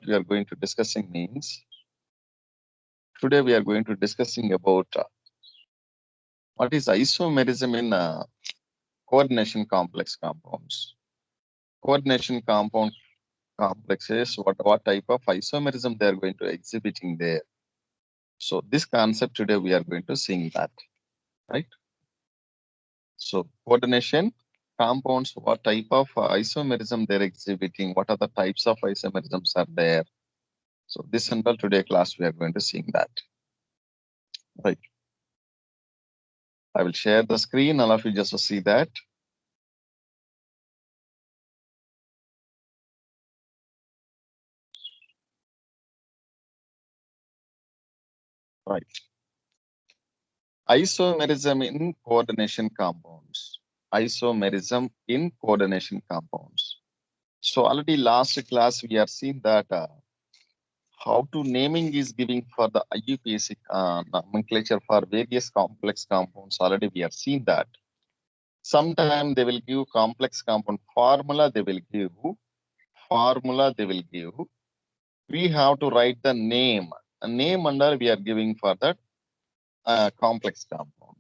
we are going to discussing means, today we are going to discussing about what is isomerism in coordination complex compounds. Coordination compound complexes, what type of isomerism they are going to exhibiting there. So this concept today we are going to see that, right? So coordination compounds, what type of isomerism they're exhibiting, what are the types of isomerisms are there. So this and all today class we are going to see that, right? I will share the screen, all of you just to see that. Right. Isomerism in coordination compounds. Isomerism in coordination compounds. So already last class we have seen that how to naming is giving for the IUPAC nomenclature for various complex compounds. Already we have seen that. Sometime they will give complex compound formula, they will give formula, they will give. We have to write the name. A name under we are giving for that complex compound.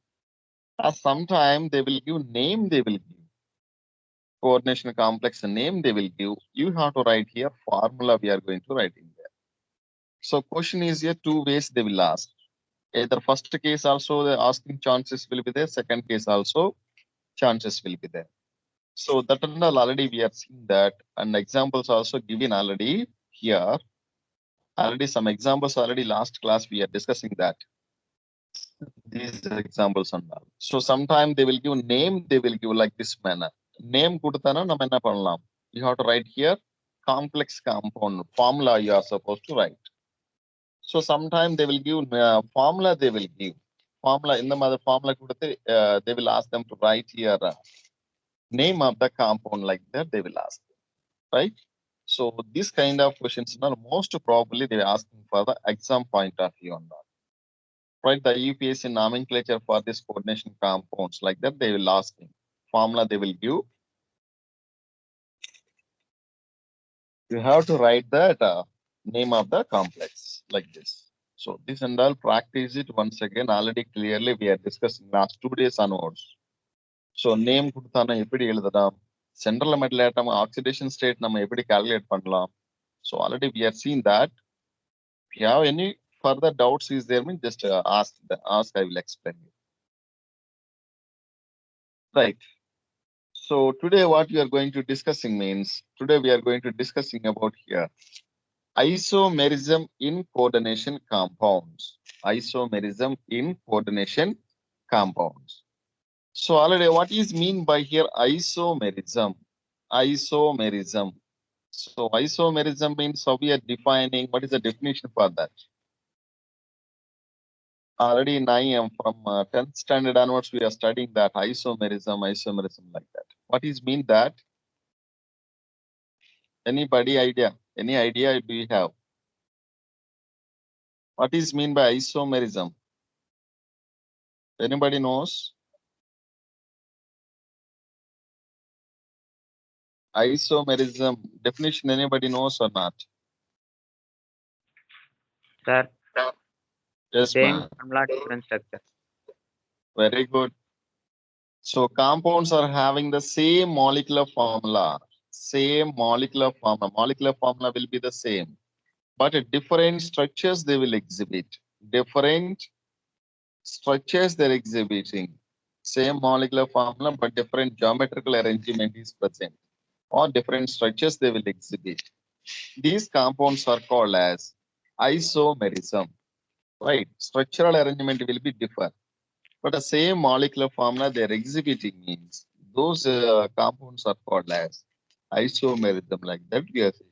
Sometime they will give name, they will give. Coordination complex name they will give. You have to write here formula we are going to write in there. So question is here two ways they will ask. Either first case also the asking chances will be there, second case also chances will be there. So that and all already we have seen that, and examples also given already here. Already some examples already last class we are discussing that. These examples and all. So sometime they will give name, they will give like this manner. Name kudutana nam enna pannalam. You have to write here complex compound formula you are supposed to write. So sometime they will give formula, they will give formula in the mother formula kuduthe they will ask them to write here name of the compound like that they will ask, right? So this kind of questions are most probably they are asking for the exam point of view on that. Right, the UPSC nomenclature for this coordination compounds like that they will ask him. Formula they will give. You have to write that name of the complex like this. So this and all practice it once again. Already clearly we are discussing last 2 days onwards. So name கொடுத்தானா எப்படி எழுதலாம், central metal atom oxidation state நம்ம எப்படி calculate பண்ணலாம். So already we have seen that. If you have any further doubts is there, mean just ask. I will explain you. Right. So today what we are going to discussing means, today we are going to discussing about here isomerism in coordination compounds. Isomerism in coordination compounds. So already what is mean by here isomerism? Isomerism. So isomerism means how we are defining, what is the definition for that? Already in IM from 10th standard onwards we are studying that isomerism like that. What is mean that? Anybody idea? Any idea do you have? What is mean by isomerism? Anybody knows? Isomerism definition anybody knows or not? Sir, Yes, same ma'am. formula, different structure. Very good. So compounds are having the same molecular formula. Same molecular formula. Molecular formula will be the same, but different structures they will exhibit. Different structures they're exhibiting. Same molecular formula, but different geometrical arrangement is present, or different structures they will exhibit. These compounds are called as isomerism, right? Structural arrangement will be different, but the same molecular formula they are exhibiting means those compounds are called as isomerism like that we are saying.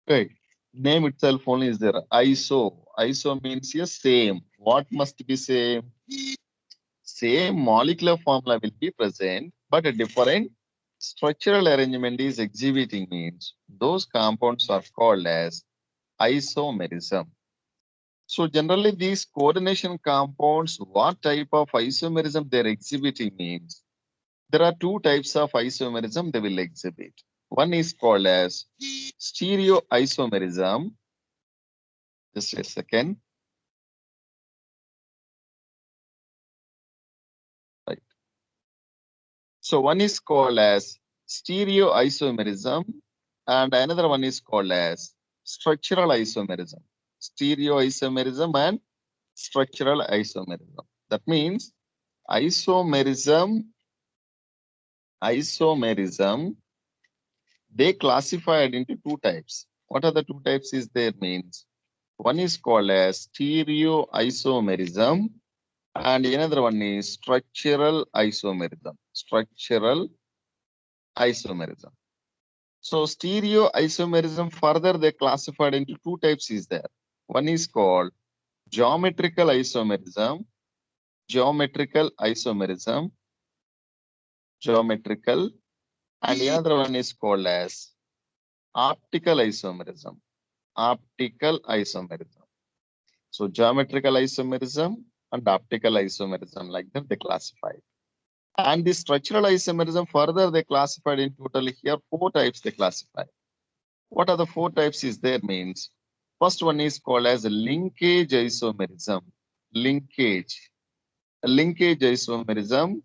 Right. Name itself only is there. Iso. Iso means yes, same. What must be same? Same molecular formula will be present, but a different structural arrangement is exhibiting means those compounds are called as isomerism. So generally these coordination compounds, what type of isomerism they're exhibiting means there are two types of isomerism they will exhibit. One is called as stereoisomerism. Just a second. Right. So one is called as stereoisomerism and another one is called as structural isomerism. Stereoisomerism and structural isomerism. That means isomerism, they classified into two types. What are the two types is there means? One is called as stereoisomerism and another one is structural isomerism. Structural isomerism. So stereoisomerism further they classified into two types is there. One is called geometrical isomerism, geometrical, and the other one is called as optical isomerism, optical isomerism. So geometrical isomerism and optical isomerism like that they classified. And the structural isomerism further they classified in total here four types they classified. What are the four types is there means? First one is called as linkage isomerism. Linkage isomerism.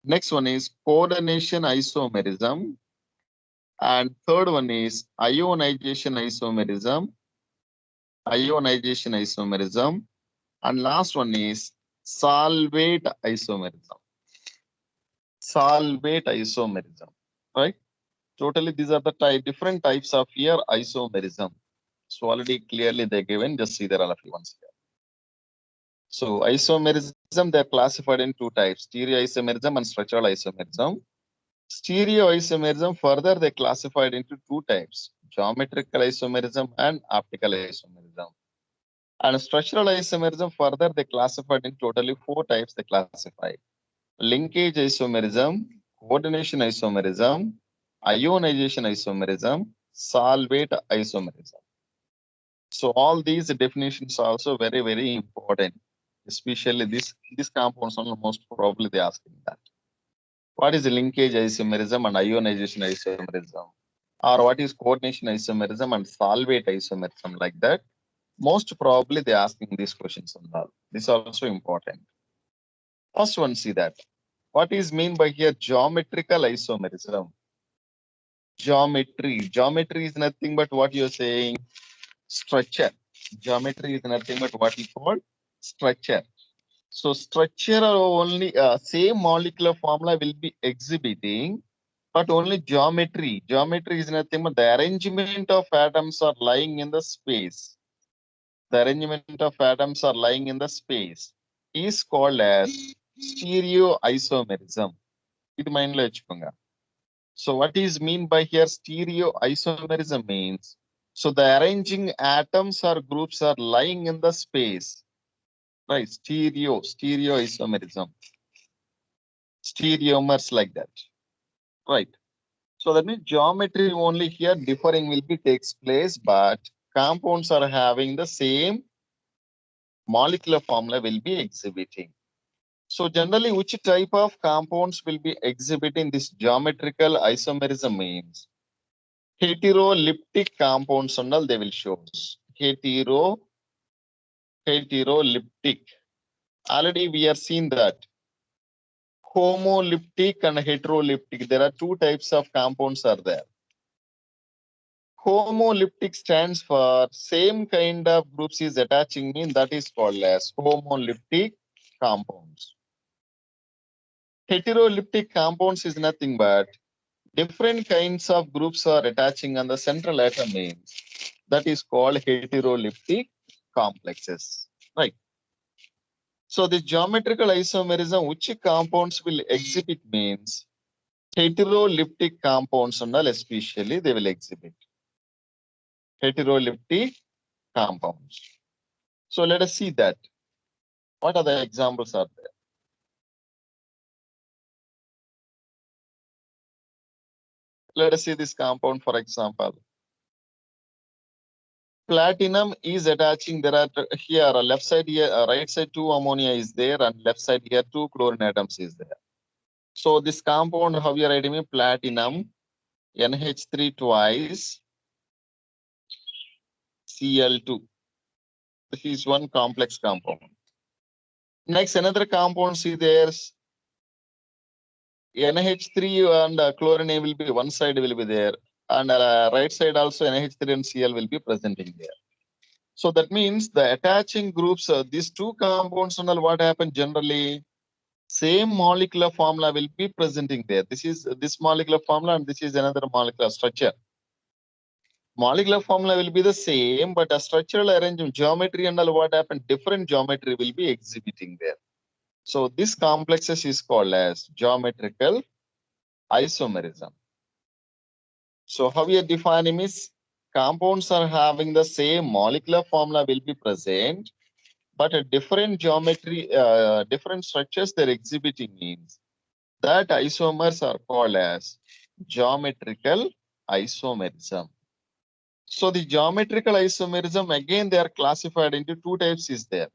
Next one is coordination isomerism. And third one is ionization isomerism. And last one is solvate isomerism. Right? Totally, these are the different types of here isomerism. So already clearly they're given. Just see there all of you once here. So isomerism, they're classified in two types, stereoisomerism and structural isomerism. Stereoisomerism further they classified into two types, geometrical isomerism and optical isomerism. And structural isomerism further they classified in totally four types they classified. Linkage isomerism, coordination isomerism, ionization isomerism, solvate isomerism. So all these definitions are also very, very important, especially this compounds are most probably they asking that. What is linkage isomerism and ionization isomerism? Or what is coordination isomerism and solvate isomerism like that? Most probably they asking these questions and all. This is also important. First one, see that. What is mean by here geometrical isomerism? Geometry is nothing but what you're saying, structure. Geometry is nothing but what we call structure. So structure only same molecular formula will be exhibiting, but only geometry. Geometry is nothing but the arrangement of atoms are lying in the space. The arrangement of atoms are lying in the space is called as stereoisomerism. It mind lo vechukkonga. So what is mean by here stereoisomerism means? So the arranging atoms or groups are lying in the space. Right, stereoisomerism. Stereomers like that. Right. So that means geometry only here differing will be takes place, but compounds are having the same molecular formula will be exhibiting. So generally, which type of compounds will be exhibiting this geometrical isomerism means? Heteroleptic compounds and all they will show. Heteroleptic. Already we are seeing that. Homoleptic and heteroleptic. There are two types of compounds are there. Homoleptic stands for same kind of groups is attaching in, that is called as homoleptic compounds. Heteroleptic compounds is nothing but different kinds of groups are attaching on the central atom means, that is called heteroleptic complexes. Right. So the geometrical isomerism, which compounds will exhibit means heteroleptic compounds and all especially they will exhibit. Heteroleptic compounds. So let us see that. What are the examples are there? Let us see this compound, for example. Platinum is attaching, there are here, left side here, right side 2 ammonia is there and left side here 2 chlorine atoms is there. So this compound, how you are writing me? Platinum. NH3 twice Cl2. This is one complex compound. Next, another compound, see there's NH3 and chlorine will be one side will be there, and right side also NH3 and Cl will be presenting there. So that means the attaching groups, these two compounds and all, what happen generally, same molecular formula will be presenting there. This is this molecular formula and this is another molecular structure. Molecular formula will be the same, but a structural arrangement, geometry and all, what happen, different geometry will be exhibiting there. So this complexes is called as geometrical isomerism. So how we are defining is compounds are having the same molecular formula will be present, but a different geometry, different structures they're exhibiting means that isomers are called as geometrical isomerism. So the geometrical isomerism, again, they are classified into two types is there.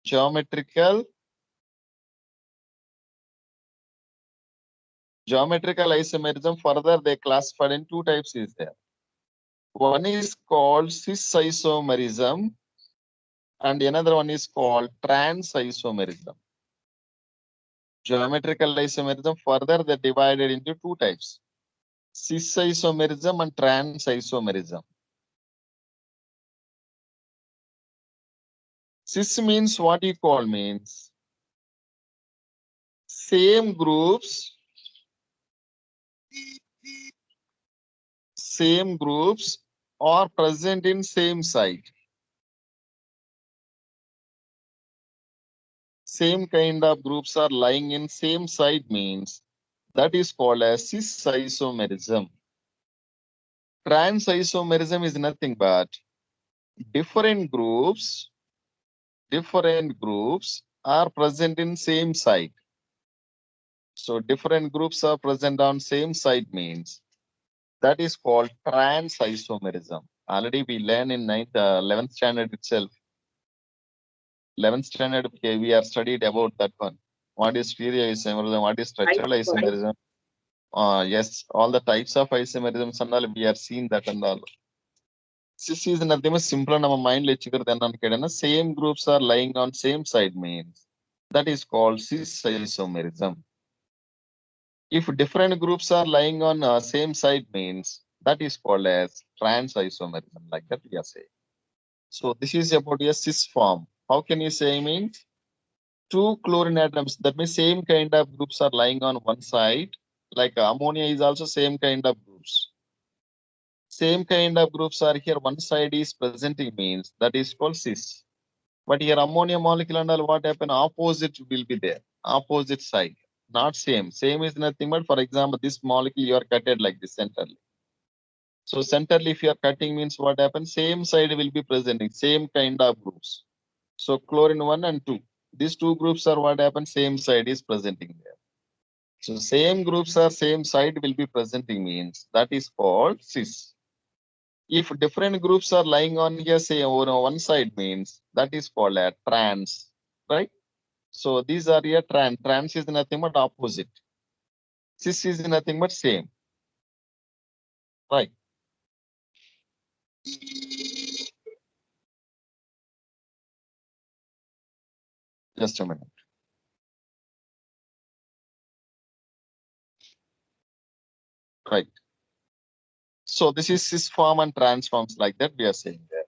Geometrical isomerism, further they classified in two types is there. One is called cis isomerism and another one is called trans isomerism. Geometrical isomerism, further they divided into two types: cis isomerism and trans isomerism. Cis means what you call means same groups are present in same site. Same kind of groups are lying in same site means that is called as cis isomerism. Trans isomerism is nothing but different groups are present in same site. So different groups are present on same site means that is called trans isomerism. Already we learn in 11th standard itself. 11th standard, okay, we are studied about that one. What is stereo isomerism? What is structural isomerism? Yes, all the types of isomerisms and all we are seeing that and all. Cis is nothing but simple in our mind. Same groups are lying on same side means that is called cis isomerism. If different groups are lying on same side means that is called as trans isomerism, like that we are saying. So this is about a cis form. How can you say means two chlorine atoms, that means same kind of groups are lying on one side, like ammonia is also same kind of groups. Same kind of groups are here, one side is presenting means that is called cis. But here ammonia molecule and all, what happen, opposite will be there, opposite side, not same. Same is nothing but, for example, this molecule you are cutted like this centrally. So centrally if you are cutting means what happens, same side will be presenting, same kind of groups. So chlorine 1 and 2, these two groups are what happens, same side is presenting there. So same groups are same side will be presenting means that is called cis. If different groups are lying on here, say over one side means that is called a trans, right? So these are here trans. Trans is nothing but opposite. Cis is nothing but same, right? Just a minute. Right. So this is cis form and trans forms, like that we are saying there.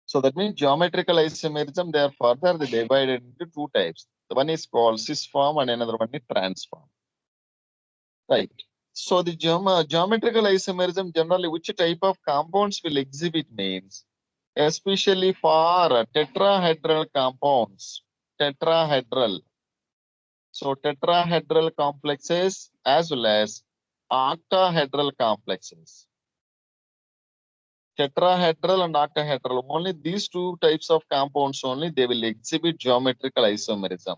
So that means geometrical isomerism, they are further divided into two types. The one is called cis form and another one is trans form. Right. So the geometrical isomerism, generally which type of compounds will exhibit means, especially for tetrahedral compounds. Tetrahedral. So tetrahedral complexes as well as octahedral complexes. Tetrahedral and octahedral, only these two types of compounds only they will exhibit geometrical isomerism.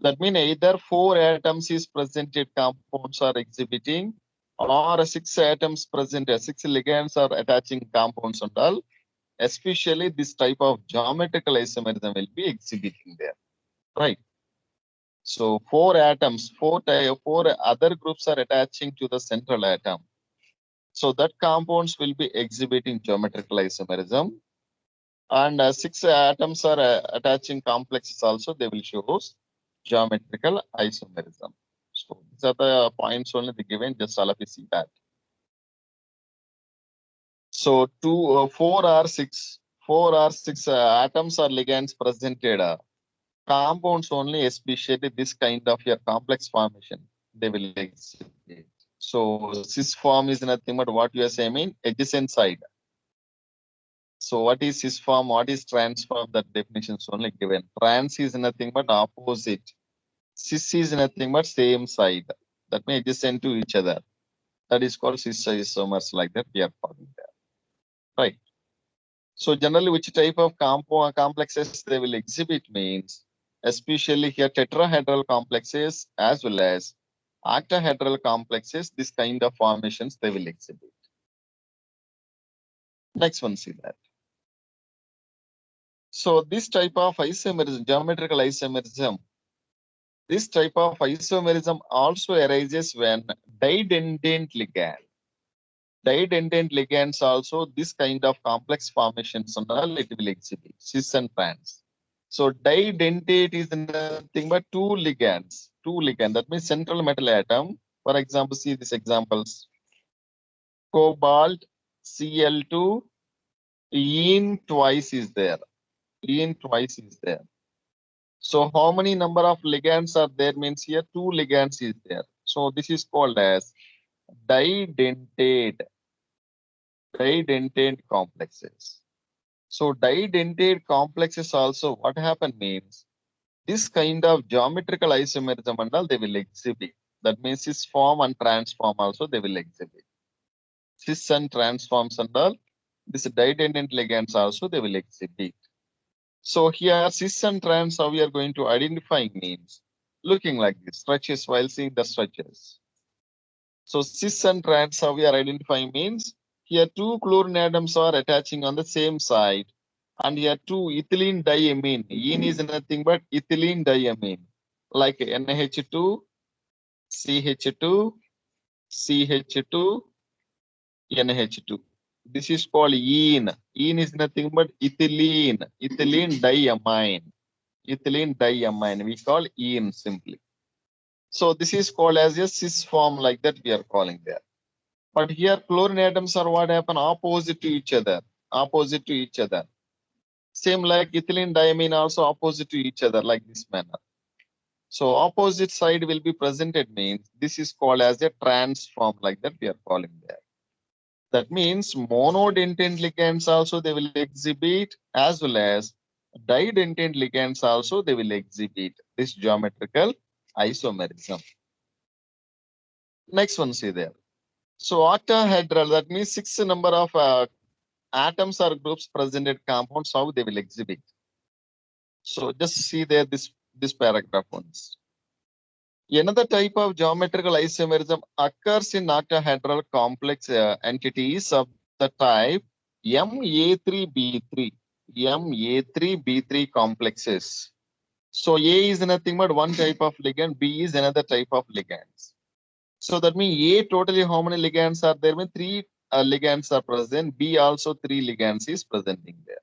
That means either 4 atoms is presented compounds are exhibiting, or 6 atoms present, 6 ligands are attaching compounds and all. Especially this type of geometrical isomerism will be exhibiting there, right? So 4 atoms, 4 other groups are attaching to the central atom. So that compounds will be exhibiting geometrical isomerism. And 6 atoms are attaching complexes also, they will show geometrical isomerism. So these are the points only they given, just all of you see that. So 4 or 6 atoms or ligands presented compounds only, especially this kind of your complex formation, they will exhibit. So cis form is nothing but what you are saying, mean adjacent side. So what is cis form? What is trans form? That definition is only given. Trans is nothing but opposite. Cis is nothing but same side. That means adjacent to each other. That is called cis isomers, like that we are calling that. Right. So generally, which type of complexes they will exhibit means, especially here tetrahedral complexes as well as octahedral complexes, this kind of formations they will exhibit. Next one, see that. So this type of isomerism, geometrical isomerism, this type of isomerism also arises when didentate ligand. Didentate ligands also, this kind of complex formations and all, it will exhibit cis and trans. So didentate is nothing but two ligands. That means central metal atom. For example, see these examples. Cobalt, Cl2, ene twice is there. Ene twice is there. So how many number of ligands are there means here two ligands is there. So this is called as didentate complexes. So didentate complexes also what happen means this kind of geometrical isomerism and all they will exhibit. That means cis form and transform also they will exhibit. Cis and transforms and all this didentate ligands also they will exhibit. So here cis and trans how we are going to identify means looking like this stretches while seeing the stretches. So cis and trans how we are identifying means here two chlorine atoms are attaching on the same side and here two ethylene diamine. Ene is nothing but ethylene diamine like NH2, CH2, CH2, NH2. This is called ene. Ene is nothing but ethylene diamine. Ethylene diamine. We call ene simply. So this is called as a cis form like that we are calling there. But here chlorine atoms are what happen opposite to each other. Opposite to each other. Same like ethylene diamine also opposite to each other like this manner. So opposite side will be presented means this is called as a transform like that we are calling there. That means monodentate ligands also they will exhibit as well as didentate ligands also they will exhibit this geometrical isomerism. Next one see there. So octahedral, that means 6 number of atoms or groups presented compounds, how they will exhibit. So just see there this paragraph once. Another type of geometrical isomerism occurs in octahedral complex entities of the type Ma3B3. Ma3B3 complexes. So A is nothing but one type of ligand, B is another type of ligands. So that means A totally how many ligands are there? Means 3 ligands are present. B also 3 ligands is presenting there.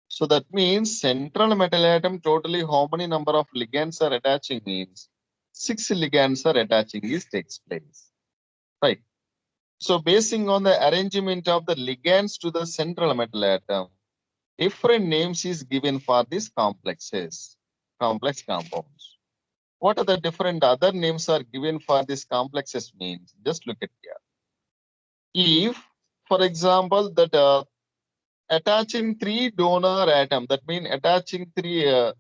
So that means central metal atom totally how many number of ligands are attaching means 6 ligands are attaching is takes place. Right. So basing on the arrangement of the ligands to the central metal atom, different names is given for these complexes, complex compounds. What are the different other names are given for these complexes means? Just look at here. If, for example, that attaching 3 donor atom, that means attaching 3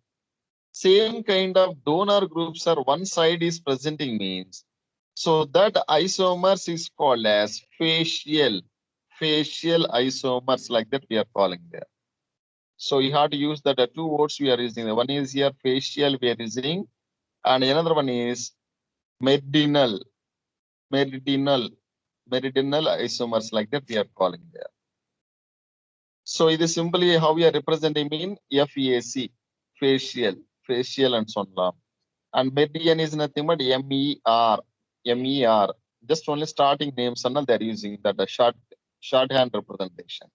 same kind of donor groups are one side is presenting means. So that isomers is called as facial isomers like that we are calling there. So you have to use that 2 words we are using. One is here facial we are using and another one is meridional isomers like that we are calling there. So it is simply how we are representing in FAC, facial and so on. And meridian is nothing but MER. Just only starting names and they're using that shorthand representation.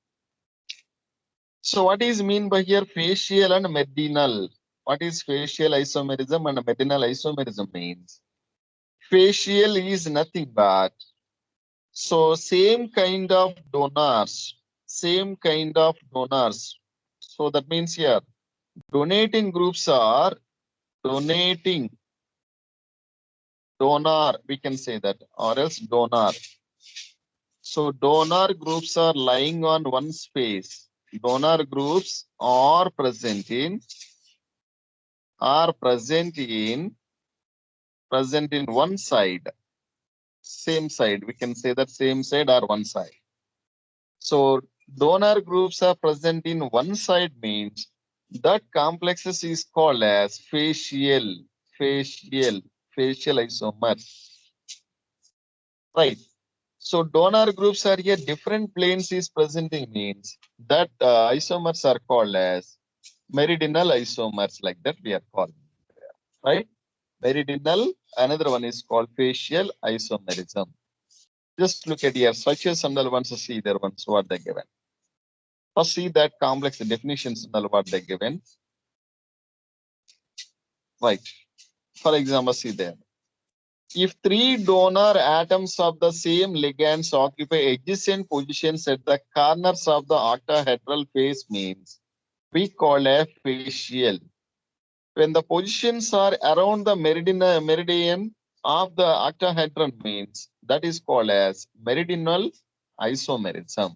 So what is mean by here facial and meridional? What is facial isomerism and meridional isomerism means? Facial is nothing but so same kind of donors. So that means here donating groups are donating donor, we can say that, or else donor. So donor groups are lying on one space. Donor groups are present in one side. Same side. We can say that same side or one side. So donor groups are present in one side means that complexes is called as facial isomer. Right. So donor groups are here, different planes is presenting means that isomers are called as meridional isomers, like that we are calling, right? Meridional, another one is called facial isomerism. Just look at here, structures and ones see there ones what they given. First see that complex definitions and what they given. Right. For example, see there. If three donor atoms of the same ligands occupy adjacent positions at the corners of the octahedral face means we call a facial. When the positions are around the meridian of the octahedron means that is called as meridional isomerism.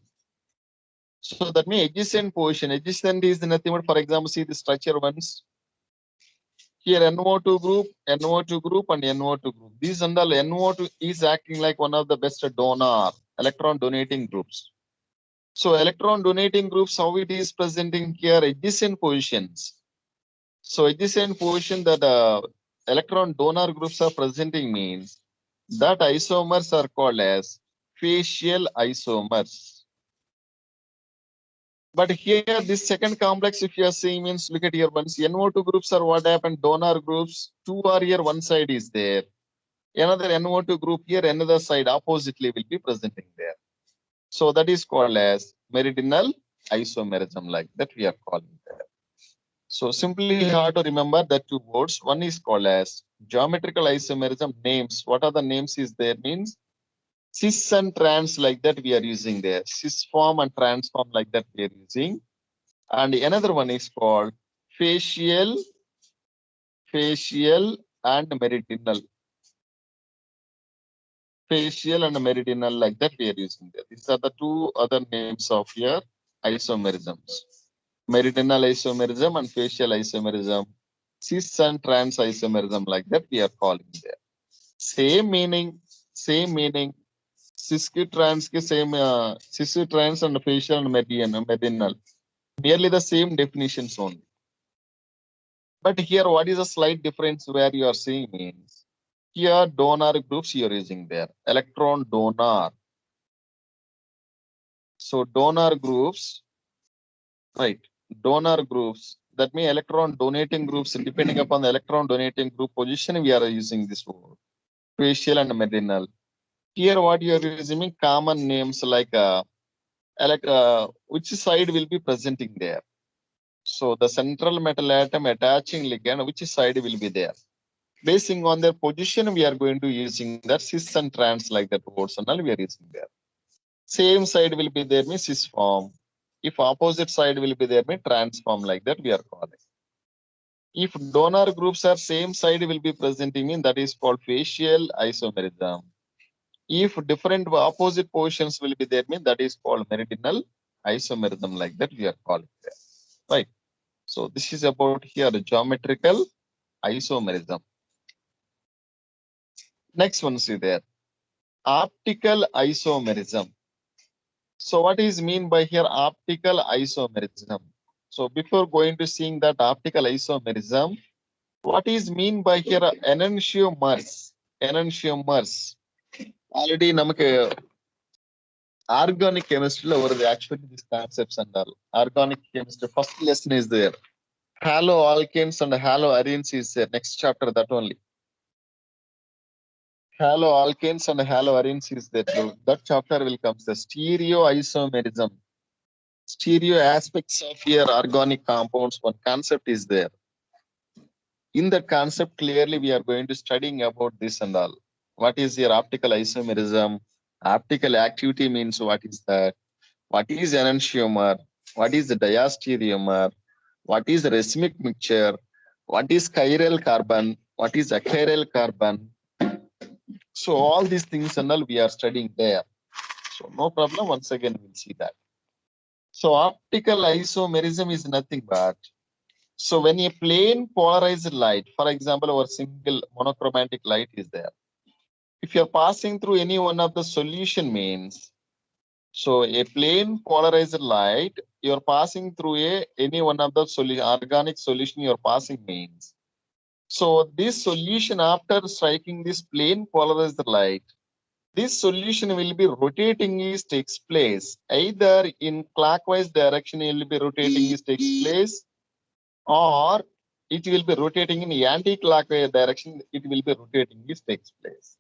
So that means adjacent position. Adjacent is nothing but, for example, see the structure ones. Here NO2 group, NO2 group, and NO2 group. These and all NO2 is acting like one of the best donor, electron donating groups. So electron donating groups, how it is presenting here, adjacent positions. So adjacent position that electron donor groups are presenting means that isomers are called as facial isomers. But here, this second complex, if you are seeing, means look at here, once NO2 groups are what happened, donor groups, two are here, one side is there. Another NO2 group here, another side oppositely will be presenting there. So that is called as meridional isomerism, like that we are calling there. So simply you have to remember that two words. One is called as geometrical isomerism. Names, what are the names is there means cis and trans, like that we are using there. Cis form and trans form, like that we are using. And another one is called facial and meridional. Facial and meridional, like that we are using there. These are the two other names of your isomerisms. Meridional isomerism and facial isomerism. Cis and trans isomerism, like that we are calling there. Same meaning. Cis trans same cis trans and facial and meridional. Nearly the same definitions only. But here, what is a slight difference where you are seeing means here donor groups you are using there, electron donor. So donor groups, right? Donor groups, that means electron donating groups, depending upon the electron donating group position, we are using this word, facial and meridional. Here, what you are using common names like which side will be presenting there. So the central metal atom attaching ligand, which side will be there. Basing on their position, we are going to using that cis and trans, like that words and all we are using there. Same side will be there means cis form. If opposite side will be there means trans form, like that we are calling. If donor groups are same side will be presenting in, that is called facial isomerism. If different opposite positions will be there means that is called meridional isomerism, like that we are calling there. Right. So this is about here the geometrical isomerism. Next one, see there. Optical isomerism. So what is mean by here optical isomerism? So before going to seeing that optical isomerism, what is mean by here enantiomers? Enantiomers. Already namak organic chemistry over actually these concepts and all. Organic chemistry first lesson is there. Haloalkanes and haloarenes is there. Next chapter that only. haloalkanes and haloarenes is there too. That chapter will come. The stereoisomerism. Stereo aspects of your organic compounds. One concept is there. In that concept, clearly we are going to studying about this and all. What is your optical isomerism? Optical activity means what is that? What is enantiomer? What is the diastereomer? What is the racemic mixture? What is chiral carbon? What is achiral carbon? So all these things and all we are studying there. So no problem. Once again, we'll see that. So optical isomerism is nothing but, so when a plane polarized light, for example, our single monochromatic light is there. If you're passing through any one of the solution means, so a plane polarized light, you're passing through any one of the organic solution you're passing means. So this solution, after striking this plane polarized light, this solution will be rotating is takes place. Either in clockwise direction it will be rotating is takes place, or it will be rotating in anti-clockwise direction, it will be rotating this takes place.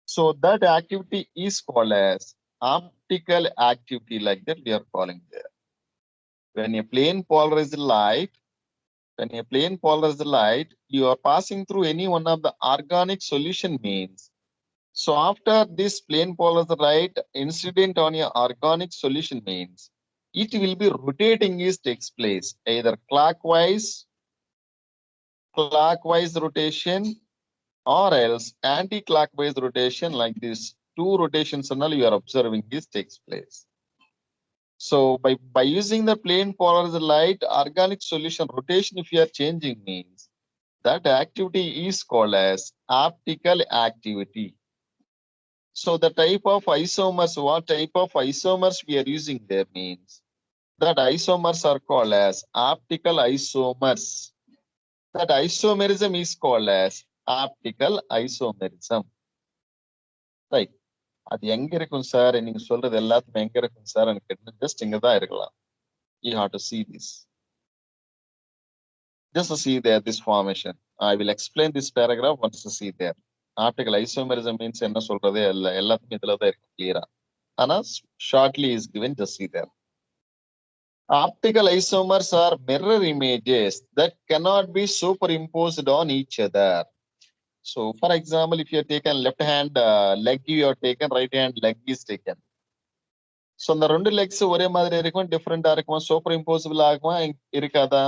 So that activity is called as optical activity, like that we are calling there. When a plane polarized light, you are passing through any one of the organic solution means. So after this plane polarized light incident on your organic solution means, it will be rotating is takes place, either clockwise rotation or else anti-clockwise rotation, like this. Two rotations and all you are observing this takes place. So by using the plane polarized light, organic solution rotation, if you are changing means, that activity is called as optical activity. So the type of isomers, what type of isomers we are using there means, that isomers are called as optical isomers. That isomerism is called as optical isomerism. Right. அது எங்க இருக்கும் sir, நீங்க சொல்றது எல்லாத்துமே எங்க இருக்கும் sir கேட்டா just இங்க தான் இருக்கலாம். You have to see this. Just to see there this formation. I will explain this paragraph once to see there. Optical isomerism means என்ன சொல்றது எல்லாத்துமே இதுல தான் இருக்கு கிளியரா. ஆனா shortly is given, just see there. Optical isomers are mirror images that cannot be superimposed on each other. So for example, if you have taken left hand leg, you have taken right hand leg is taken. So அந்த ரெண்டு Lex ஒரே மாதிரி இருக்கும், டிஃபரெண்டா இருக்குமா, super impossible ஆகுமா, இருக்காதா?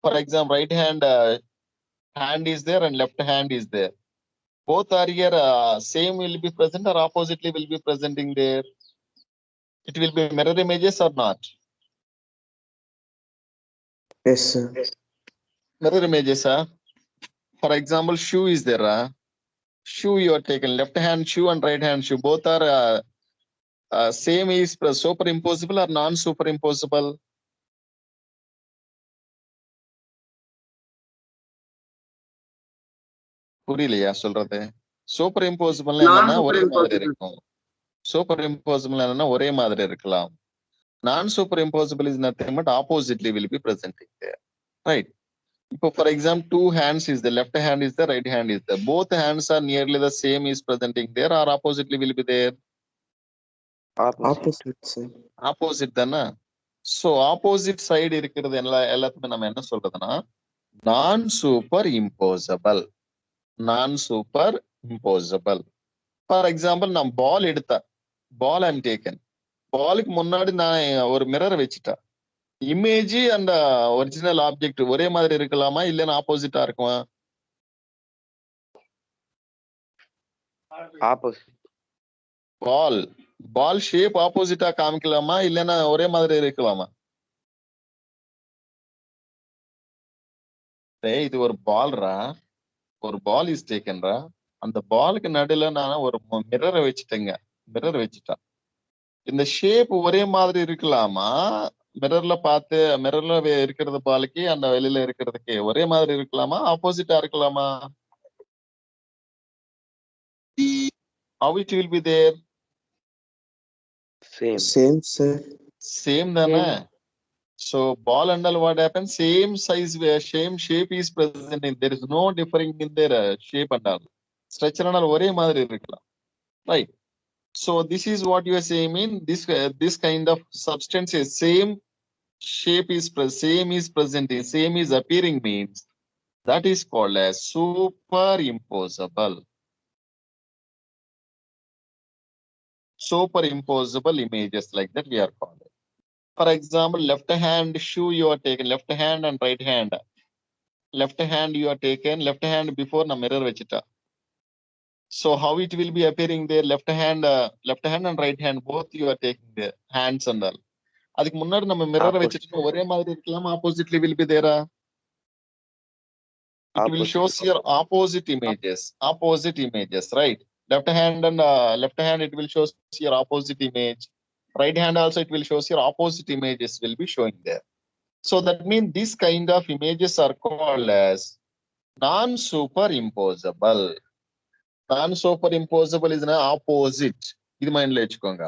For example, right hand hand is there and left hand is there. Both are here, same will be present or oppositely will be presenting there. It will be mirror images or not? Yes, sir. Mirror images, for example, shoe is there. Shoe you are taken, left hand shoe and right hand shoe, both are same is superimposable or non-superimposable? புரியலையா சொல்றது? Super impossible என்னன்னா ஒரே மாதிரி இருக்கும். Super impossible என்னன்னா ஒரே மாதிரி இருக்கலாம். நான் super impossible is nothing but oppositely will be presenting there. Right. இப்போ for example, two hands is the left hand is the right hand is the, both hands are nearly the same is presenting there or oppositely will be there? Opposite, sir. Opposite தானே. So opposite side இருக்கிறது எல்லாத்துமே நம்ம என்ன சொல்றதுன்னா நான் super impossible. நான் super impossible. For example, நான் பால் எடுத்தேன், பால் ஐம் டேக்கன், பாலுக்கு முன்னாடி நான் ஒரு மிரர் வச்சுட்டேன். இமேஜ் அண்ட் ஒரிஜினல் ஆப்ஜெக்ட் ஒரே மாதிரி இருக்கலாமா, இல்லைன்னா ஆப்போசிட்டா இருக்குமா? பால் ஷேப் ஆப்போசிட்டா காமிக்கலாமா, இல்லைன்னா ஒரே மாதிரி இருக்கலாமா? இது ஒரு பால்ரா, ஒரு பால் இஸ் டேக்கன்ரா, அந்த பாலுக்கு நடுல நான் ஒரு மிரரை வச்சுட்டேங்க, மிரர் வச்சுட்டேன். இந்த ஷேப் ஒரே மாதிரி இருக்கலாமா? மிரர்ல பார்த்து மிரர்ல இருக்கிறது பாலுக்கு அந்த வெளியில இருக்கிறதுக்கு ஒரே மாதிரி இருக்கலாமா, ஆப்போசிட்டா இருக்கலாமா? How it will be there? Same, sir. Same தானே. So ball and all what happens, same size, same shape is present in, there is no differing in their shape and all. ஸ்ட்ரக்சரான ஒரே மாதிரி இருக்கலாம், right? So this is what you are saying, mean this kind of substance is same shape is same is presenting, same is appearing, means that is called as superimposable. Superimposable images like that we are called. For example, left hand shoe you are taken, left hand and right hand. Left hand you are taken, left hand before na mirror vechita. So how it will be appearing there? Left hand and right hand both you are taking there, hands and all. அதுக்கு முன்னாடி நம்ம mirror வச்சிட்டு ஒரே மாதிரி இருக்கலாம், oppositely will be there. It will shows your opposite images, right? Left hand and left hand it will shows your opposite image. Right hand also it will shows your opposite images will be showing there. So that means this kind of images are called as non-superimposable. Non-superimposable is an opposite. இது மைண்ட்ல வச்சுக்கோங்க.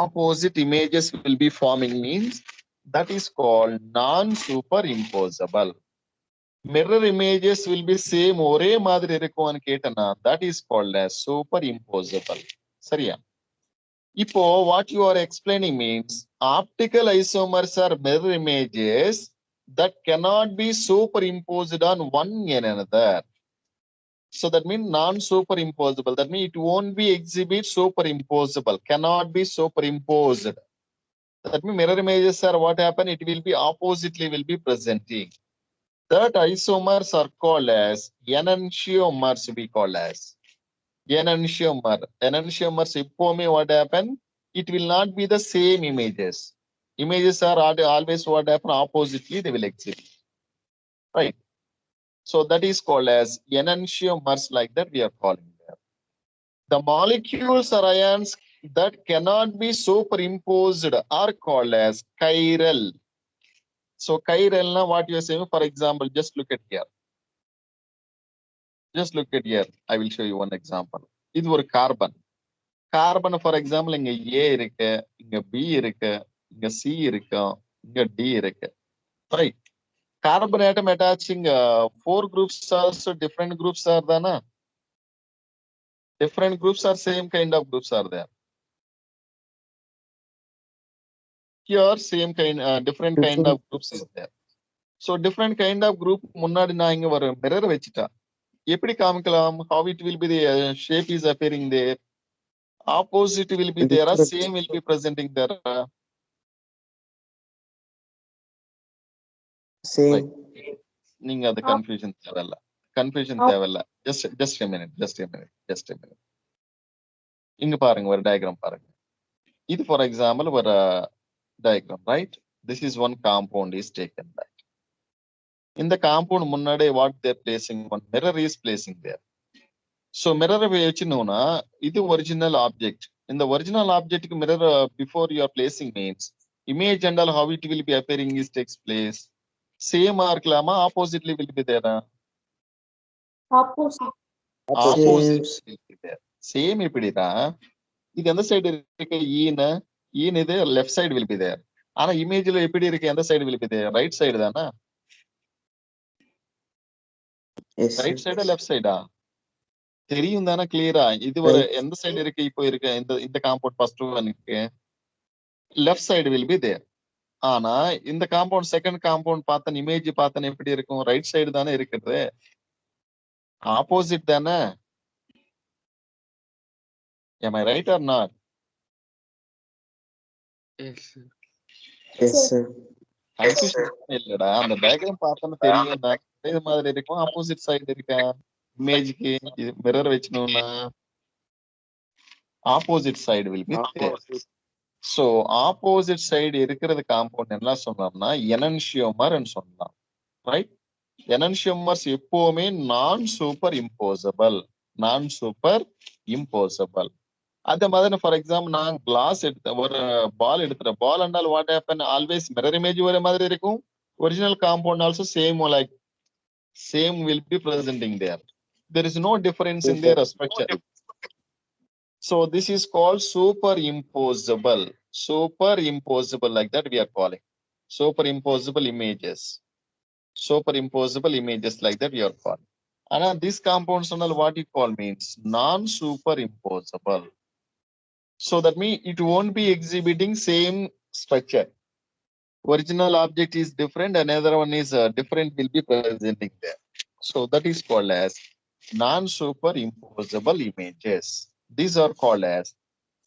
Opposite images will be forming, means that is called non-superimposable. Mirror images will be same, ஒரே மாதிரி இருக்கும்னு கேட்டனா, that is called as superimposable. சரியா? இப்போ what you are explaining means optical isomers are mirror images that cannot be superimposed on one another. So that means non-superimposable. That means it won't be exhibit superimposable, cannot be superimposed. That means mirror images are what happen, it will be oppositely will be presenting. That isomers are called as enantiomers, we call as enantiomer. Enantiomers எப்பவுமே what happen, it will not be the same images. Images are always what happen, oppositely they will exhibit, right? So that is called as enantiomers, like that we are calling them. The molecules or ions that cannot be superimposed are called as chiral. So chiral, now what you are saying, for example, just look at here. Just look at here. I will show you one example. இது ஒரு carbon. Carbon for example இங்க A இருக்கு, இங்க B இருக்கு, இங்க C இருக்கு, இங்க D இருக்கு. Right? Carbon atom attaching 4 groups also different groups are there, na? Different groups are same kind of groups are there. Here same kind different kind of groups is there. So different kind of group முன்னாடி நான் இங்க ஒரு mirror வச்சிட்டா எப்படி காமிக்கலாம்? How it will be, the shape is appearing there, opposite will be there, same will be presenting there. Same. Right. நீங்க அது confusion தேவையில்ல, confusion தேவையில்ல. Just a minute. இங்க பாருங்க, ஒரு diagram பாருங்க. இது for example ஒரு diagram, right? This is one compound is taken back. In the compound முன்னாடி what they're placing, one mirror is placing there. So mirror வச்சுனோம்னா இது original object. In the original object mirror before you are placing means image and all how it will be appearing is takes place. Same இருக்கலாமா, oppositely will be there? Opposite. Opposite will be there. Same இப்படிதான். இது எந்த side இருக்கு, ஈன்னு இது left side will be there. ஆனா இமேஜ்ல எப்படி இருக்கு, எந்த side will be there? Right side தானா? ரைட் சைடா லெஃப்ட் சைடா தெரியும் தானே கிளியரா? இது ஒரு எந்த சைடு இருக்கு, இப்போ இருக்கு இந்த காம்பவுண்ட் ஃபர்ஸ்ட் ஒன்னுக்கு left side will be there. ஆனா இந்த காம்பவுண்ட் செகண்ட் காம்பவுண்ட் பார்த்தா இமேஜ் பார்த்தா எப்படி இருக்கும், ரைட் சைடு தானே இருக்குது, ஆப்போசிட் தானே? Am I right or not? Yes sir. Confusion இல்லடா, அந்த டயகிராம் பார்த்தா தெரியும் தான், இதே மாதிரி இருக்கும். ஆப்போசிட் சைடு இருக்கா இமேஜ்க்கு, மிரர் வச்சணும்னா opposite side will be there. So opposite side இருக்கிறது காம்பவுண்ட் என்ன சொன்னோம்னா enantiomer ன்னு சொல்லலாம், ரைட்? enantiomers எப்பவுமே நான் சூப்பர் இம்போசபிள். அதே மாதிரி ஃபார் எக்ஸாம்பிள் நான் கிளாஸ் எடுத்தேன், ஒரு பால் எடுத்துறேன், பால் என்றால் what happen, always mirror image ஒரே மாதிரி இருக்கும், original compound also same, like same will be presenting there. There is no difference in their structure. So this is called superimposable, like that we are calling superimposable images like that we are calling. And these compounds and what you call means non-superimposable. So that means it won't be exhibiting same structure. Original object is different, another one is different will be presenting there. So that is called as non-superimposable images. These are called as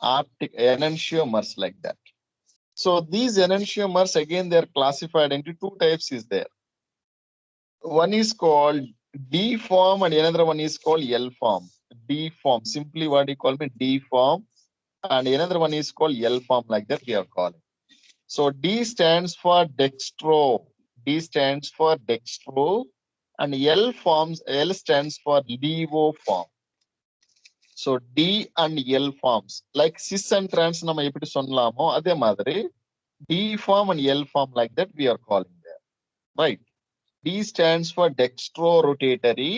enantiomers like that. So these enantiomers again they are classified into two types is there. One is called D form and another one is called L form. D form, simply what you call me D form, and another one is called L form like that we are calling. So D stands for dextro. D stands for dextro, and L stands for levo form. So D and L forms like cis and trans நம்ம எப்படி சொல்லலாமோ அதே மாதிரி D form and L form like that we are calling there, right? D stands for dextro-rotatory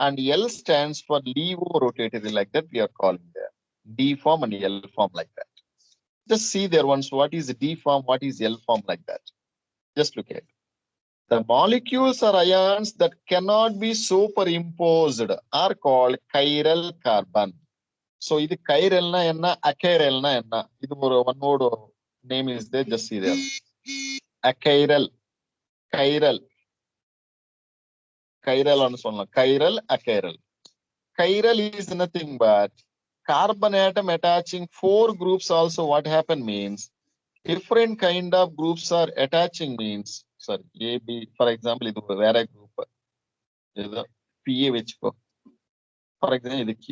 and L stands for levo-rotatory like that we are calling there. D form and L form like that. Just see there once what is D form, what is L form like that. Just look at it. The molecules or ions that cannot be superimposed are called chiral carbon. So இது chiral என்ன achiral என்ன இது ஒரு one word name is there, just see there. Achiral, chiral anu சொல்லலாம். Chiral, achiral. Chiral is nothing but carbon atom attaching 4 groups also what happen means different kind of groups are attaching means sorry A, B, for example, இது ஒரு வேற group. இது PA வெச்சுக்கோ. For example, இது Q.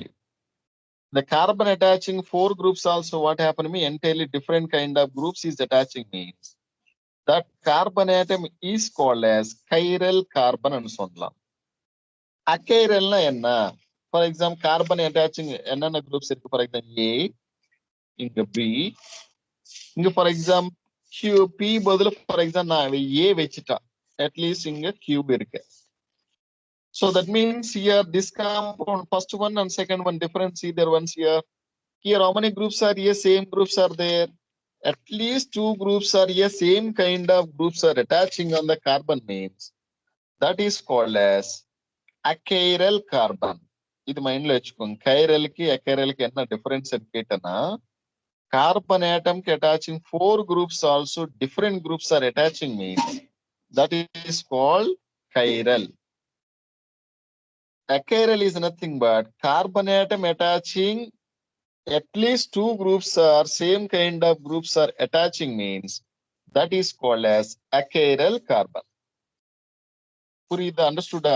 The carbon attaching 4 groups also what happen means entirely different kind of groups is attaching means that carbon atom is called as chiral carbon anu சொல்லலாம். Achiral என்ன? For example, carbon attaching என்னென்ன groups இருக்கு? For example, A, இங்க B, இங்க for example Q, P பதிலா for example நான் A வெச்சிட்டா. At least இங்க Q இருக்கு. So that means here this compound first one and second one different, see there ones here. Here how many groups are here? Same groups are there. At least 2 groups are here, same kind of groups are attaching on the carbon means that is called as achiral carbon. இது மைண்ட்ல வெச்சுக்கோங்க. கைரலுக்கு அகைரலுக்கு என்ன difference கேட்டனா carbon atom attaching 4 groups also different groups are attaching means that is called chiral. Achiral is nothing but carbon atom attaching at least 2 groups are same kind of groups are attaching means that is called as achiral carbon. புரியுதா? understood?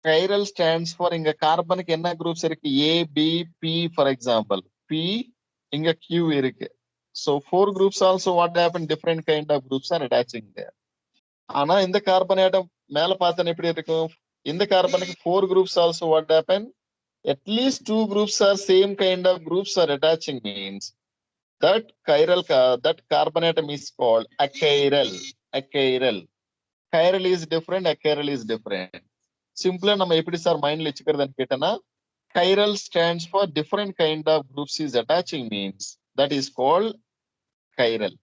Chiral stands for இங்க கார்பனுக்கு என்ன groups இருக்கு? A, B, P for example. P இங்க Q இருக்கு. So 4 groups also what happen different kind of groups are attaching there. ஆனா இந்த carbon atom மேல பார்த்தா எப்படி இருக்கும்? இந்த கார்பனுக்கு 4 groups also what happen at least 2 groups are same kind of groups are attaching means that that carbon atom is called achiral. Achiral. Chiral is different, achiral is different. Simply நம்ம எப்படி sir மைண்ட்ல வெச்சுக்கிறதுன்னு கேட்டனா chiral stands for different kind of groups is attaching means that is called chiral.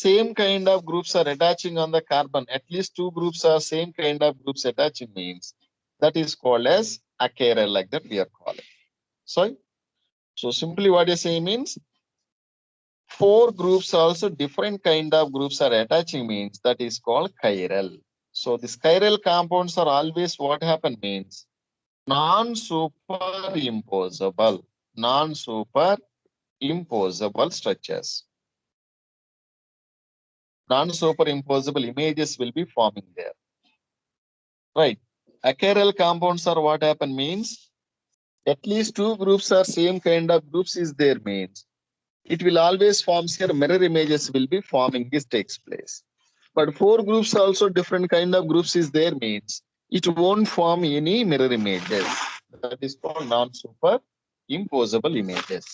Same kind of groups are attaching on the carbon, at least 2 groups are same kind of groups attaching means that is called as achiral like that we are calling. So simply what you say means 4 groups also different kind of groups are attaching means that is called chiral. So these chiral compounds are always what happen means non-superimposable structures. Non-superimposable images will be forming there, right? Achiral compounds are what happen means at least 2 groups are same kind of groups is there means it will always forms here mirror images will be forming, this takes place. But 4 groups also different kind of groups is there means it won't form any mirror images. That is called non-superimposable images.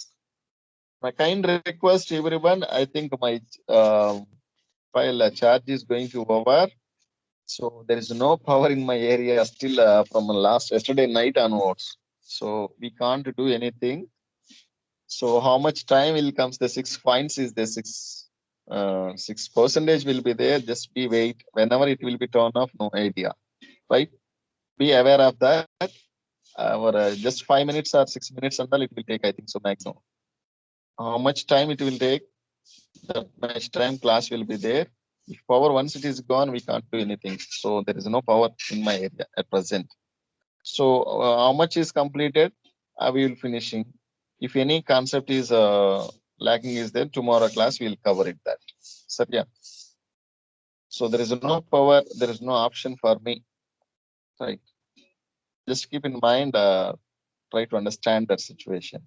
My kind request everyone, I think my file charge is going to over. So there is no power in my area still from yesterday night onwards. So we can't do anything. So how much time will comes? The 6 points is the 6 6% will be there. Just be wait. Whenever it will be turned off, no idea, right? Be aware of that. Or just 5 minutes or 6 minutes until it will take, I think so, maximum. How much time it will take? That much time class will be there. If power once it is gone, we can't do anything. So there is no power in my area at present. So how much is completed? We will finishing. If any concept is lacking is there, tomorrow class we will cover it that. So yeah. So there is no power, there is no option for me. Right. Just keep in mind, try to understand that situation.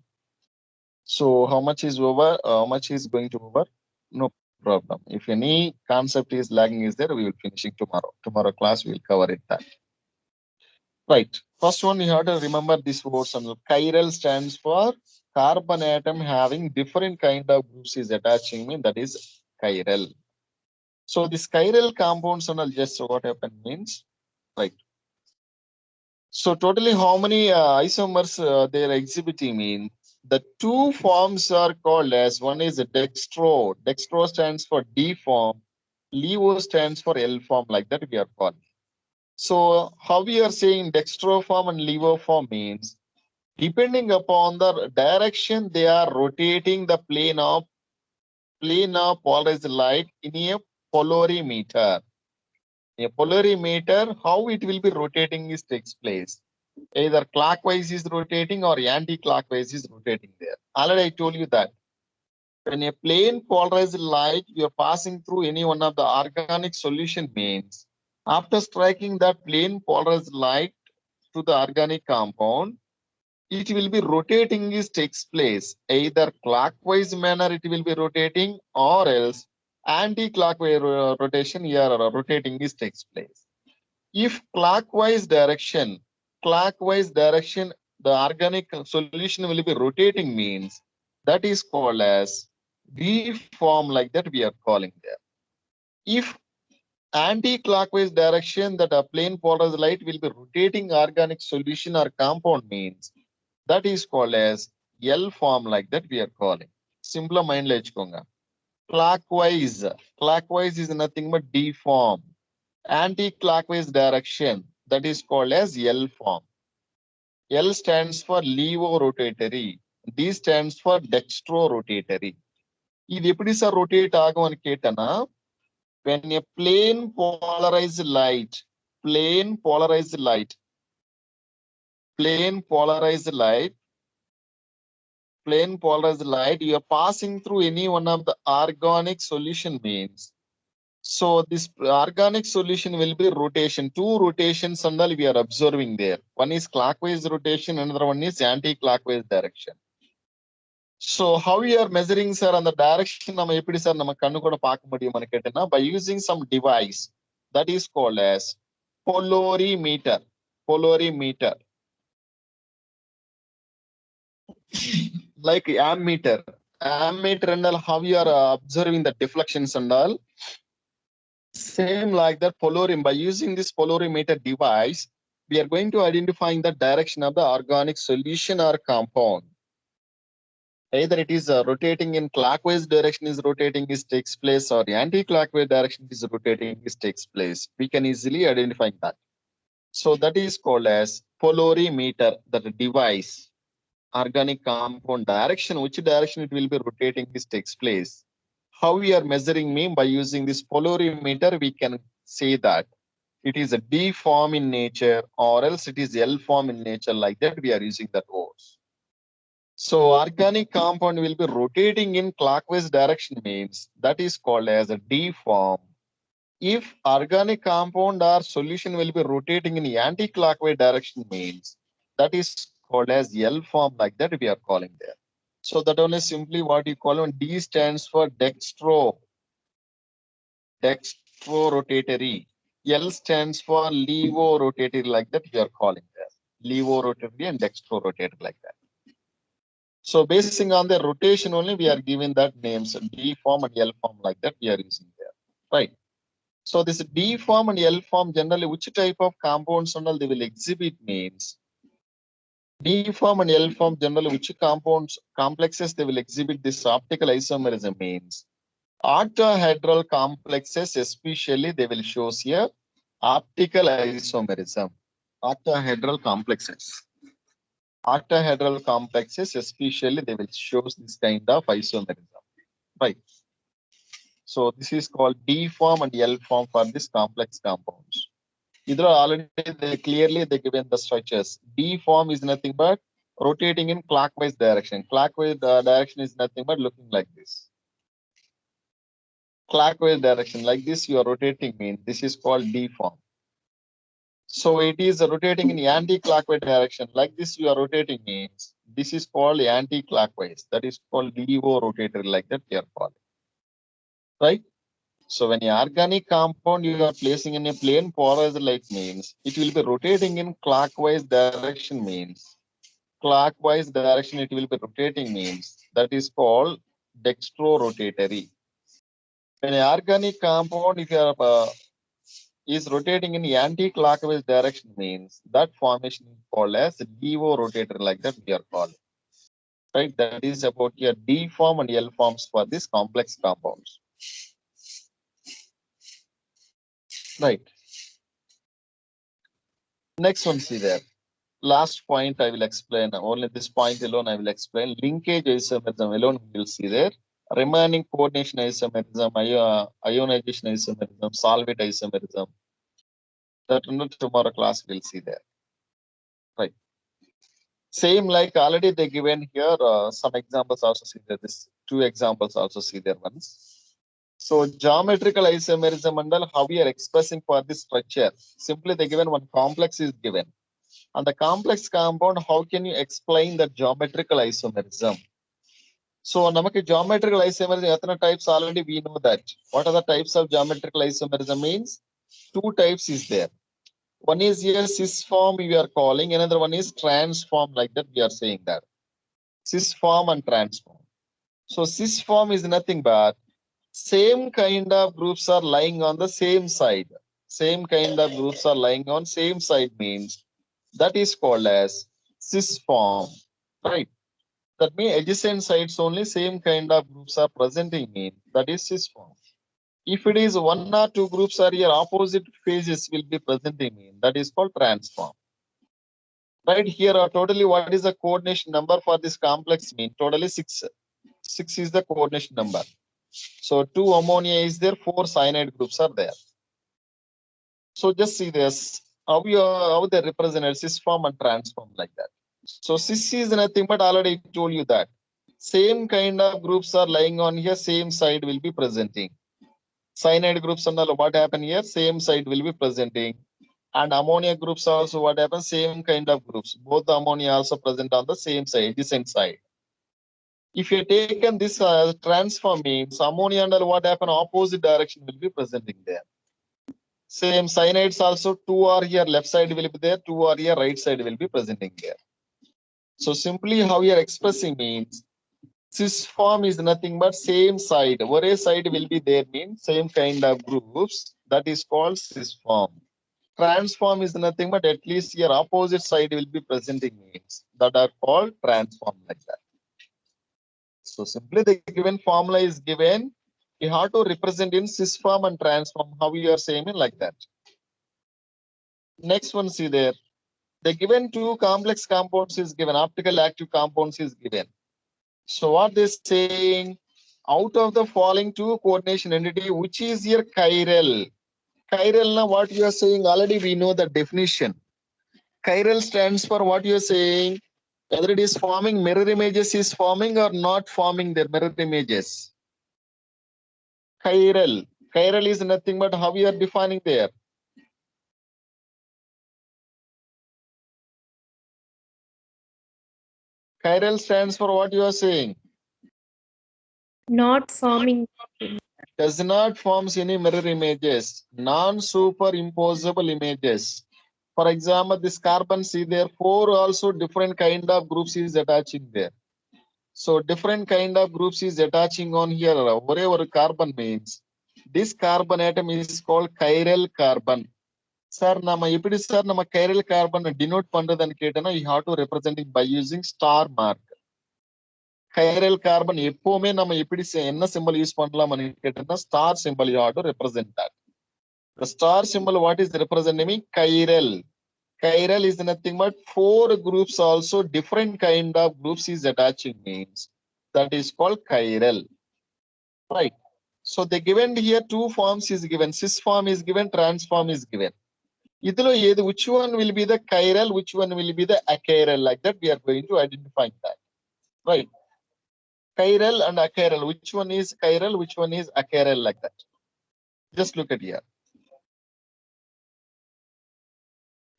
So how much is over? How much is going to over? No problem. If any concept is lagging is there, we will finishing tomorrow. Tomorrow class we will cover it that. Right. First one you have to remember this word. Chiral stands for carbon atom having different kind of groups is attaching mean that is chiral. So this chiral compounds and just what happened means, right? So totally how many isomers they are exhibiting mean the two forms are called as one is a dextro. Dextro stands for D form. Levo stands for L form like that we are calling. So how we are saying dextro form and levo form means depending upon the direction they are rotating the plane of polarized light in a polarimeter. A polarimeter, how it will be rotating is takes place. Either clockwise is rotating or anti-clockwise is rotating there. Already I told you that. When a plane polarized light, you are passing through any one of the organic solution means after striking that plane polarized light to the organic compound, it will be rotating is takes place. Either clockwise manner it will be rotating or else anti-clockwise rotation here rotating is takes place. If clockwise direction, the organic solution will be rotating means that is called as V form like that we are calling there. If anti-clockwise direction that a plane polarized light will be rotating organic solution or compound means that is called as L form like that we are calling. Simple mind la ichukonga. Clockwise is nothing but D form. Anti-clockwise direction that is called as L form. L stands for levo-rotatory. D stands for dextro-rotatory. இது எப்படி sir rotate ஆகும்னு கேட்டனா when a plane polarized light you are passing through any one of the organic solution means so this organic solution will be rotation. Two rotations and all we are observing there. One is clockwise rotation, another one is anti-clockwise direction. So how we are measuring sir on the direction நம்ம எப்படி sir நம்ம கண்ணு கூட பார்க்க முடியும்னு கேட்டேன்னா by using some device that is called as polarimeter. Like ammeter and all, how you are observing the deflections and all. Same like that polarimeter. By using this polarimeter device, we are going to identify the direction of the organic solution or compound. Either it is rotating in clockwise direction is rotating is takes place or anti-clockwise direction is rotating is takes place. We can easily identify that. So that is called as polarimeter, that device. Organic compound direction, which direction it will be rotating this takes place. How we are measuring mean by using this polarimeter, we can say that it is a D form in nature or else it is L form in nature like that we are using that O's. So organic compound will be rotating in clockwise direction means that is called as a D form. If organic compound or solution will be rotating in anti-clockwise direction means that is called as L form like that we are calling there. So that one is simply what you call when D stands for dextro-rotatory. L stands for levo-rotatory like that we are calling there. Levo-rotatory and dextro-rotatory like that. So basing on the rotation only we are giving that names D form and L form like that we are using there. Right. So this D form and L form generally which type of compounds and all they will exhibit means D form and L form generally which compounds complexes they will exhibit this optical isomerism means Octahedral complexes, especially they will show here optical isomerism. Octahedral complexes. Octahedral complexes, especially they will show this kind of isomerism. Right. So this is called D form and L form for this complex compounds. Either already they clearly they given the structures. D form is nothing but rotating in clockwise direction. Clockwise direction is nothing but looking like this. Clockwise direction like this you are rotating means this is called D form. So it is rotating in anti-clockwise direction like this you are rotating means this is called anti-clockwise. That is called LEO rotator like that we are calling. Right? So when an organic compound you are placing in a plane polarized like means it will be rotating in clockwise direction means clockwise direction it will be rotating means that is called dextrorotatory. When an organic compound if you are is rotating in anti-clockwise direction means that formation is called as LEO rotator like that we are calling. Right? That is about your D form and L forms for this complex compounds. Right. Next one, see there. Last point I will explain. Only this point alone I will explain. Linkage isomerism alone we will see there. Remaining coordination isomerism, ionization isomerism, solvent isomerism. That tomorrow class we'll see there. Right. Same like already they given here. Some examples also see there. This 2 examples also see there once. So geometrical isomerism and how we are expressing for this structure. Simply they given one complex is given. And the complex compound, how can you explain the geometrical isomerism? So, namaki geometrical isomerism, yatna types already we know that. What are the types of geometrical isomerism means? 2 types is there. One is here cis form we are calling, another one is transform like that we are saying that. Cis form and transform. So, cis form is nothing but same kind of groups are lying on the same side. Same kind of groups are lying on same side means that is called as cis form, right? That means adjacent sides only same kind of groups are presenting mean that is cis form. If it is 1 or 2 groups are here opposite phases will be presenting mean that is called transform. Right here are totally what is the coordination number for this complex mean totally 6. 6 is the coordination number. So 2 ammonia is there, 4 cyanide groups are there. So just see this, how they represent cis form and transform like that. So cis is nothing but already told you that same kind of groups are lying on here, same side will be presenting. Cyanide groups and all what happen here, same side will be presenting. And ammonia groups also what happens, same kind of groups. Both the ammonia also present on the same side, adjacent side. If you taken this transform means ammonia and all what happen, opposite direction will be presenting there. Same cyanides also 2 are here, left side will be there, 2 are here, right side will be presenting there. So simply how you are expressing means cis form is nothing but same side. One side will be there means same kind of groups. That is called cis form. Transform is nothing but at least your opposite side will be presenting means that are called transform like that. So simply the given formula is given. You have to represent in cis form and transform. How you are saying it like that. Next one, see there. The given 2 complex compounds is given. Optical active compounds is given. So what they saying? Out of the following 2 coordination entity, which is your chiral? Chiral now what you are saying already we know the definition. Chiral stands for what you are saying. Whether it is forming mirror images is forming or not forming their mirror images. Chiral. Chiral is nothing but how you are defining there. Chiral stands for what you are saying. Not forming. Does not forms any mirror images, non-superimposable images. For example, this carbon, see there, 4 also different kind of groups is attaching there. So different kind of groups is attaching on here. Whatever carbon means, this carbon atom is called chiral carbon. Sir, nama epidi sir nama chiral carbon denote pandradhan ketana you have to represent it by using star mark. chiral carbon எப்பவுமே நம்ம எப்படி என்ன symbol use பண்ணலாம்னு கேட்டா star symbol you have to represent that. The star symbol what is representing? Chiral. Chiral is nothing but 4 groups also different kind of groups is attaching means that is called chiral. Right. So they given here 2 forms is given, cis form is given, trans form is given. Idlo edu which one will be the chiral, which one will be the achiral, like that we are going to identify that. Right. Chiral and achiral, which one is chiral, which one is achiral, like that. Just look at here.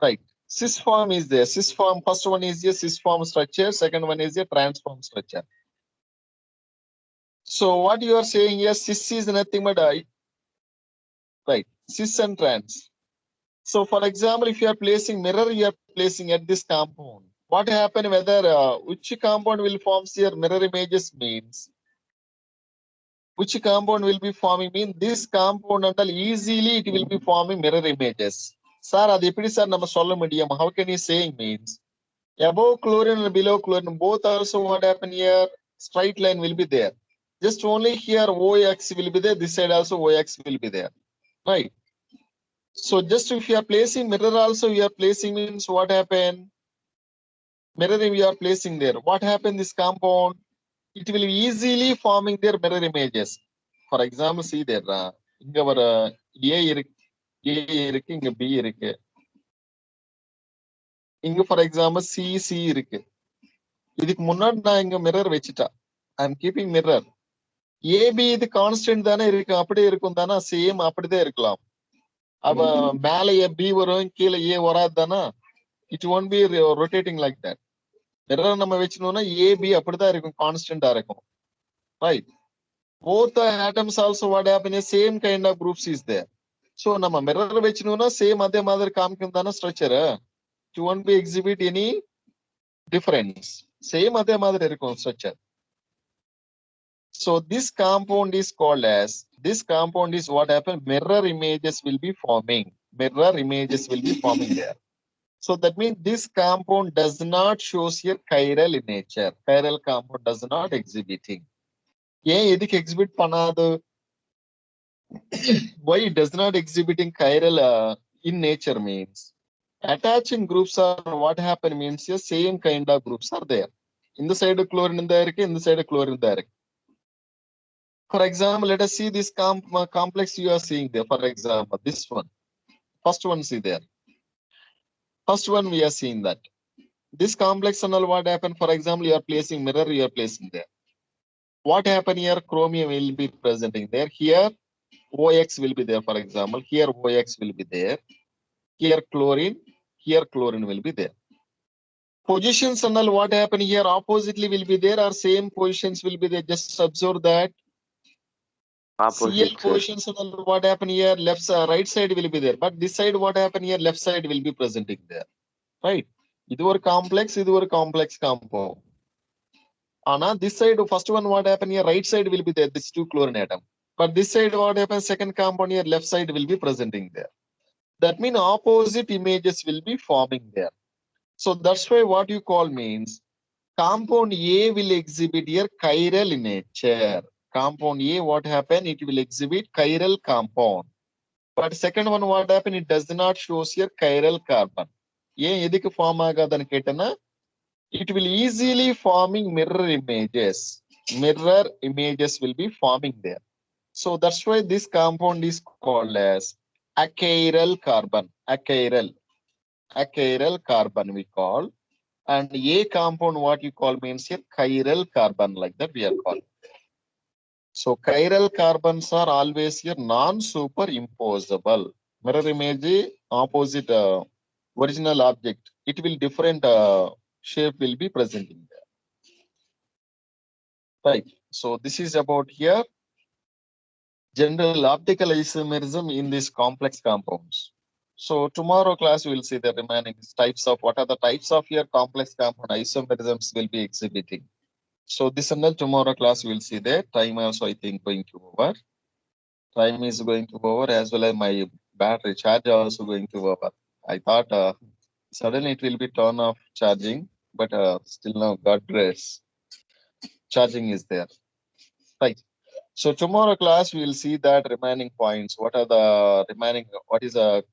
Right. Cis form is there. Cis form, first one is a cis form structure, second one is a transform structure. So what you are saying here, cis is nothing but right, cis and trans. So for example, if you are placing mirror, you are placing at this compound. What happen whether which compound will form here mirror images means which compound will be forming mean this compound until easily it will be forming mirror images. Sir, adu eppadi sir nama solla mudiyum? How can you saying means above chlorine and below chlorine both also what happen here? Straight line will be there. Just only here OX will be there. This side also OX will be there. Right. So just if you are placing mirror also, you are placing means what happen? Mirroring you are placing there. What happen this compound? It will be easily forming their mirror images. For example, see there. இங்க ஒரு A இருக்கு, இங்க B இருக்கு. இங்க for example C இருக்கு. இதுக்கு முன்னாடி நான் இங்க மிரர் வச்சிட்டா. I am keeping mirror. AB இது கான்ஸ்டன்ட் தானே இருக்கு, அப்படியே இருக்கும் தானே, சேம் அப்படிதான் இருக்கலாம். அப்ப மேலே B வரும், கீழே A வராது தானே. It won't be rotating like that. Mirror நம்ம வச்சோம்னா AB அப்படிதான் இருக்கும், கான்ஸ்டன்டா இருக்கும். Right. Both the atoms also what happen is same kind of groups is there. So நம்ம மிரர் வச்சோம்னா சேம் அதே மாதிரி காமிக்கும் தானே structure. It won't be exhibit any difference. Same அதே மாதிரி இருக்கும் structure. So this compound is called as, this compound is what happened, mirror images will be forming. Mirror images will be forming there. So that means this compound does not shows here chiral in nature. Chiral compound does not exhibiting. ஏன் எதுக்கு exhibit பண்ணாது? Why it does not exhibiting chiral in nature means attaching groups are what happen means the same kind of groups are there. In the side of chlorine in there, in the side of chlorine there. For example, let us see this complex you are seeing there. For example, this one. First one see there. First one we are seeing that. This complex and all what happened, for example, you are placing mirror, you are placing there. What happened here? Chromium will be presenting there. Here, OX will be there, for example. Here, OX will be there. Here, chlorine will be there. Positions and all what happened here oppositely will be there, or same positions will be there. Just observe that. Opposite, CL positions and all what happened here, left side, right side will be there. But this side what happened here, left side will be presenting there. Right? This is a complex compound. Ana this side, first one what happened here, right side will be there, this 2 chlorine atom. But this side what happens, second compound here, left side will be presenting there. That means opposite images will be forming there. So that's why what you call means compound A will exhibit here chiral in nature. Compound A, what happened? It will exhibit chiral compound. But second one, what happened? It does not show here chiral carbon. எதுக்கு form ஆகாதுன்னு கேட்டனா, it will easily forming mirror images. Mirror images will be forming there. So that's why this compound is called as achiral carbon. Achiral carbon we call. And A compound what you call means here chiral carbon, like that we are calling. So chiral carbons are always here non-superimposable. Mirror image opposite original object, it will different shape will be presenting there. Right. So this is about here general optical isomerism in these complex compounds. So tomorrow class we will see the remaining types of what are the types of your complex compound isomerisms will be exhibiting. So this and tomorrow class we will see that. Time also I think going to over. Time is going to over, as well as my battery charge also going to over. I thought suddenly it will be turn off charging, but still now God bless. charging is there, right? So tomorrow class, we will see that remaining points. What are the remaining, what is a